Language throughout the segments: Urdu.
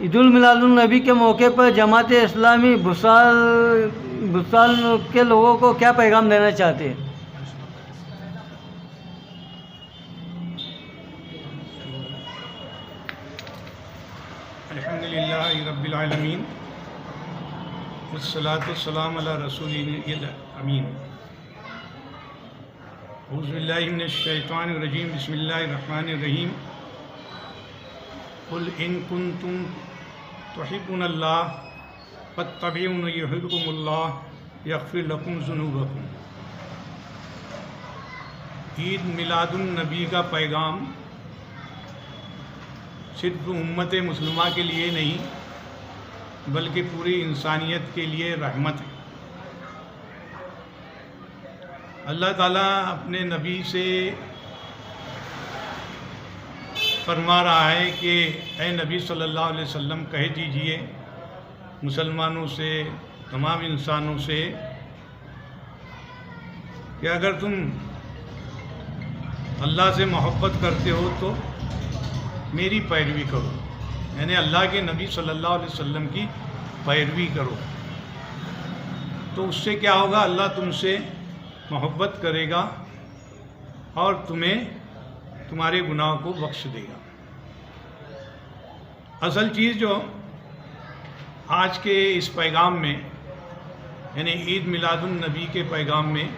عید المیلاد النبی کے موقع پر جماعت اسلامی بھوسال کے لوگوں کو کیا پیغام دینا چاہتے ہیں؟ الحمدللہ رب العالمین والصلاة والسلام علی رسولہ الامین. اعوذ باللہ من الشیطان الرجیم. بسم اللہ الرحمن الرحیم. قل ان کنتم تحبون اللہ فاتبعونی یحببکم اللہ یغفر لکم ذنوبکم. عید میلاد النبی کا پیغام صرف امت مسلمہ کے لیے نہیں بلکہ پوری انسانیت کے لیے رحمت ہے. اللہ تعالیٰ اپنے نبی سے فرما رہا ہے کہ اے نبی صلی اللہ علیہ وسلم کہہ دیجئے مسلمانوں سے، تمام انسانوں سے کہ اگر تم اللہ سے محبت کرتے ہو تو میری پیروی کرو، یعنی اللہ کے نبی صلی اللہ علیہ وسلم کی پیروی کرو. تو اس سے کیا ہوگا؟ اللہ تم سے محبت کرے گا اور تمہیں تمہارے گناہوں کو بخش دے گا. اصل چیز جو آج کے اس پیغام میں، یعنی عید میلاد النبی کے پیغام میں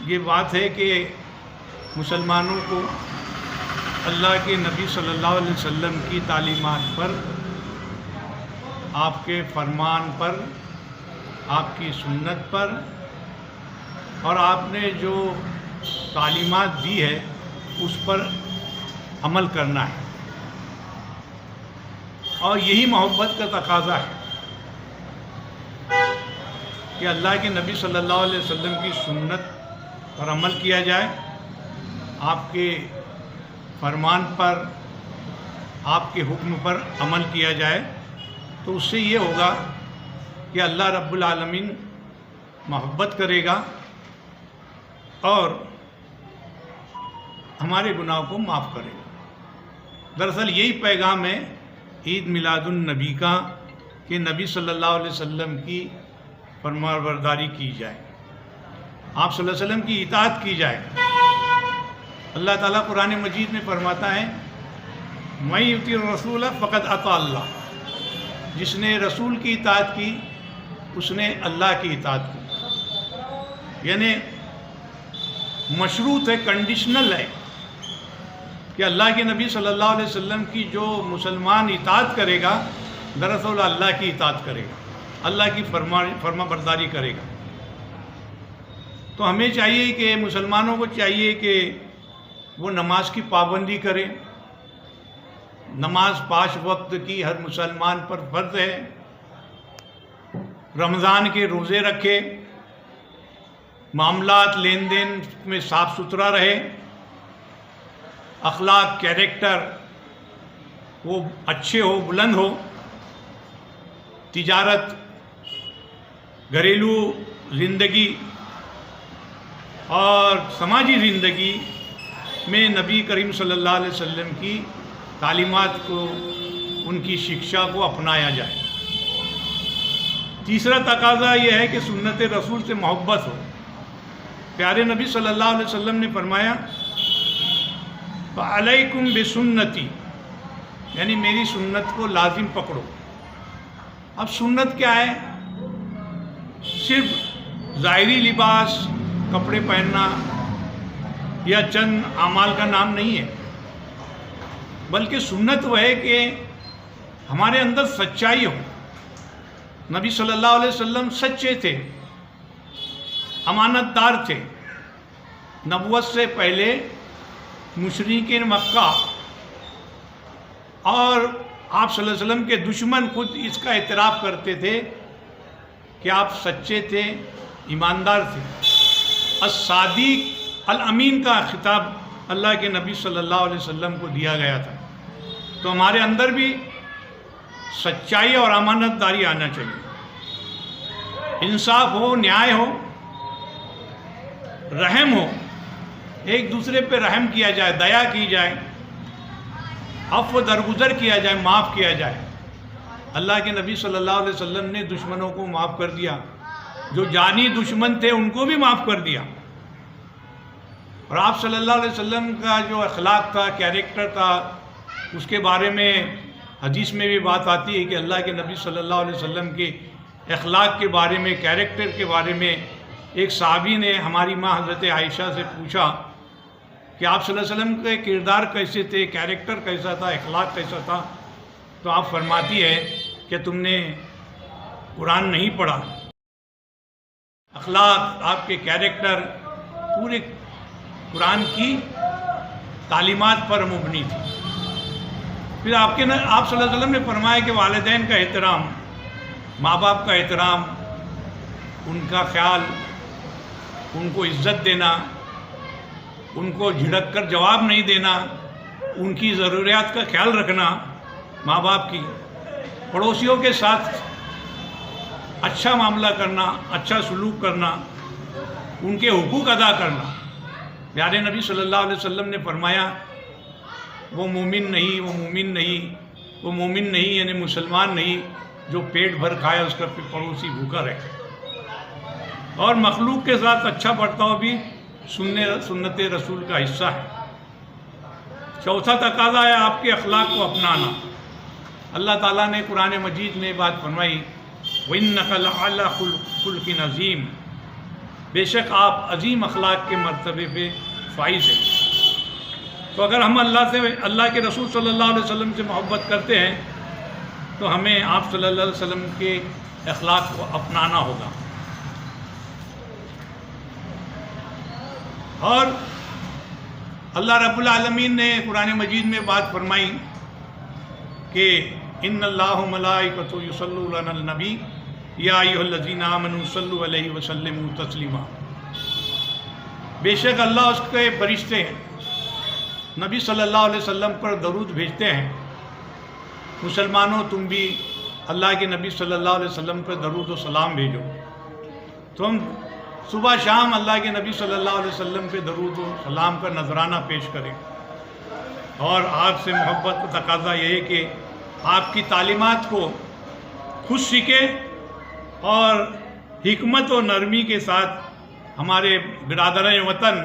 یہ بات ہے کہ مسلمانوں کو اللہ کے نبی صلی اللہ علیہ وسلم کی تعلیمات پر، آپ کے فرمان پر، آپ کی سنت پر اور آپ نے جو تعلیمات دی ہے اس پر عمل کرنا ہے. اور یہی محبت کا تقاضا ہے کہ اللہ کے نبی صلی اللہ علیہ وسلم کی سنت پر عمل کیا جائے، آپ کے فرمان پر، آپ کے حکم پر عمل کیا جائے. تو اس سے یہ ہوگا کہ اللہ رب العالمین محبت کرے گا اور ہمارے گناہوں کو معاف کرے گا. دراصل یہی پیغام ہے عید میلاد النبی کا کہ نبی صلی اللہ علیہ وسلم کی فرمانبرداری کی جائے، آپ صلی اللہ علیہ وسلم کی اطاعت کی جائے. اللہ تعالیٰ قرآن مجید میں فرماتا ہے مَن یُطِیعِ الرَّسُولَ فَقَدْ اَطَاعَ اللَّهَ، جس نے رسول کی اطاعت کی اس نے اللہ کی اطاعت کی. یعنی مشروط ہے، کنڈیشنل ہے کہ اللہ کے نبی صلی اللہ علیہ وسلم کی جو مسلمان اطاعت کرے گا دراصل اللہ کی اطاعت کرے گا، اللہ کی فرما برداری کرے گا. تو ہمیں چاہیے کہ مسلمانوں کو چاہیے کہ وہ نماز کی پابندی کرے. نماز 5 وقت کی ہر مسلمان پر فرض ہے. رمضان کے روزے رکھے، معاملات لین دین میں صاف ستھرا رہے، اخلاق کیریکٹر وہ اچھے ہو، بلند ہو. تجارت، گھریلو زندگی اور سماجی زندگی میں نبی کریم صلی اللہ علیہ وسلم کی تعلیمات کو، ان کی شکشا کو اپنایا جائے. تیسرا تقاضا یہ ہے کہ سنت رسول سے محبت ہو. پیارے نبی صلی اللہ علیہ وسلم نے فرمایا فَعَلَيْكُمْ بِسُنَّتِي، یعنی میری سنت کو لازم پکڑو. اب سنت کیا ہے؟ صرف ظاہری لباس، کپڑے پہننا یا چند اعمال کا نام نہیں ہے، بلکہ سنت وہ ہے کہ ہمارے اندر سچائی ہو. نبی صلی اللہ علیہ وسلم سچے تھے، امانت دار تھے. نبوت سے پہلے مشرکین مکہ اور آپ صلی اللہ علیہ وسلم کے دشمن خود اس کا اعتراف کرتے تھے کہ آپ سچے تھے، ایماندار تھے. الصادق الامین کا خطاب اللہ کے نبی صلی اللہ علیہ وسلم کو دیا گیا تھا. تو ہمارے اندر بھی سچائی اور امانت داری آنا چاہیے. انصاف ہو، نیائے ہو، رحم ہو، ایک دوسرے پہ رحم کیا جائے، دیا کی جائے. عفو درگزر کیا جائے، معاف کیا جائے۔ اللہ کے نبی صلی اللہ علیہ وسلم نے دشمنوں کو معاف کر دیا، جو جانی دشمن تھے ان کو بھی معاف کر دیا۔ اور آپ صلی اللہ علیہ وسلم کا جو اخلاق تھا، کیریکٹر تھا، اس کے بارے میں حدیث میں بھی بات آتی ہے کہ اللہ کے نبی صلی اللہ علیہ وسلم کے اخلاق کے بارے میں، کیریکٹر کے بارے میں ایک صحابی نے ہماری ماں حضرت عائشہ سے پوچھا کہ آپ صلی اللہ علیہ وسلم کے کردار کیسے تھے، کیریکٹر کیسا تھا، اخلاق کیسا تھا؟ تو آپ فرماتی ہے کہ تم نے قرآن نہیں پڑھا، اخلاق، آپ کے کیریکٹر پورے قرآن کی تعلیمات پر مبنی تھی۔ پھر آپ صلی اللہ علیہ وسلم نے فرمایا کہ والدین کا احترام، ماں باپ کا احترام، ان کا خیال، ان کو عزت دینا، ان کو جھڑک کر جواب نہیں دینا، ان کی ضروریات کا خیال رکھنا ماں باپ کی، پڑوسیوں کے ساتھ اچھا معاملہ کرنا، اچھا سلوک کرنا، ان کے حقوق ادا کرنا۔ پیارے نبی صلی اللہ علیہ وسلم نے فرمایا وہ مومن نہیں، وہ مومن نہیں، وہ مومن نہیں یعنی مسلمان نہیں جو پیٹ بھر کھائے اس کا پڑوسی بھوکا رہے۔ اور مخلوق کے ساتھ اچھا برتاؤ بھی سنت رسول کا حصہ ہے۔ چوتھا تقاضا ہے آپ کے اخلاق کو اپنانا۔ اللہ تعالیٰ نے قرآن مجید میں بات فرمائی وَإِنَّكَ لَعَلَىٰ خُلُقٍ عَظِيمٍ، بے شک آپ عظیم اخلاق کے مرتبے پہ فائز ہیں۔ تو اگر ہم اللہ کے رسول صلی اللہ علیہ وسلم سے محبت کرتے ہیں تو ہمیں آپ صلی اللہ علیہ وسلم کے اخلاق کو اپنانا ہوگا۔ اور اللہ رب العالمین نے قرآن مجید میں بات فرمائی کہ ان اللہ ملائکۃ یصلون علی النبی یا ایھا الذین آمنوا صلوا علیہ وسلموا تسلیما، بے شک اللہ اس کے فرشتے نبی صلی اللہ علیہ وسلم پر درود بھیجتے ہیں۔ مسلمانوں تم بھی اللہ کے نبی صلی اللہ علیہ وسلم پر درود و سلام بھیجو۔ تم صبح شام اللہ کے نبی صلی اللہ علیہ وسلم پہ درود و سلام کا نذرانہ پیش کریں۔ اور آپ سے محبت کا تقاضا یہ ہے کہ آپ کی تعلیمات کو خود سیکھیں اور حکمت و نرمی کے ساتھ ہمارے برادران وطن،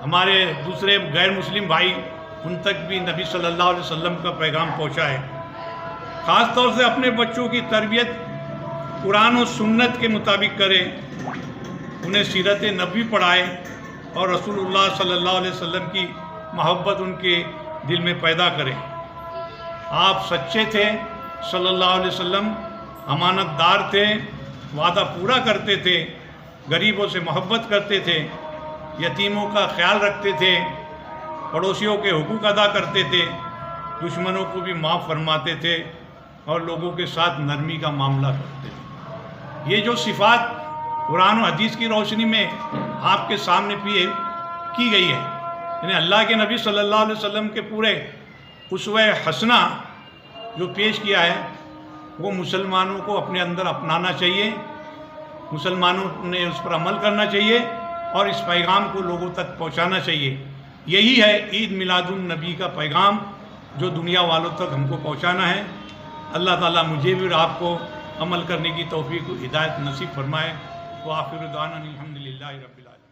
ہمارے دوسرے غیر مسلم بھائی، ان تک بھی نبی صلی اللہ علیہ وسلم کا پیغام پہنچائے۔ خاص طور سے اپنے بچوں کی تربیت قرآن و سنت کے مطابق کرے، انہیں سیرت نبوی پڑھائے اور رسول اللہ صلی اللہ علیہ وسلم کی محبت ان کے دل میں پیدا کرے۔ آپ سچے تھے صلی اللہ علیہ وسلم، امانت دار تھے، وعدہ پورا کرتے تھے، غریبوں سے محبت کرتے تھے، یتیموں کا خیال رکھتے تھے، پڑوسیوں کے حقوق ادا کرتے تھے، دشمنوں کو بھی معاف فرماتے تھے اور لوگوں کے ساتھ نرمی کا معاملہ کرتے تھے۔ یہ جو صفات قرآن و حدیث کی روشنی میں آپ کے سامنے کی گئی ہے، یعنی اللہ کے نبی صلی اللہ علیہ وسلم کے پورے اسوہ حسنہ جو پیش کیا ہے، وہ مسلمانوں کو اپنے اندر اپنانا چاہیے، مسلمانوں نے اس پر عمل کرنا چاہیے اور اس پیغام کو لوگوں تک پہنچانا چاہیے۔ یہی ہے عید میلاد النبی کا پیغام جو دنیا والوں تک ہم کو پہنچانا ہے۔ اللہ تعالیٰ مجھے بھی اور آپ کو عمل کرنے کی توفیق و ہدایت نصیب فرمائے۔ وآخر دعوانا الحمدللہ رب العالمین۔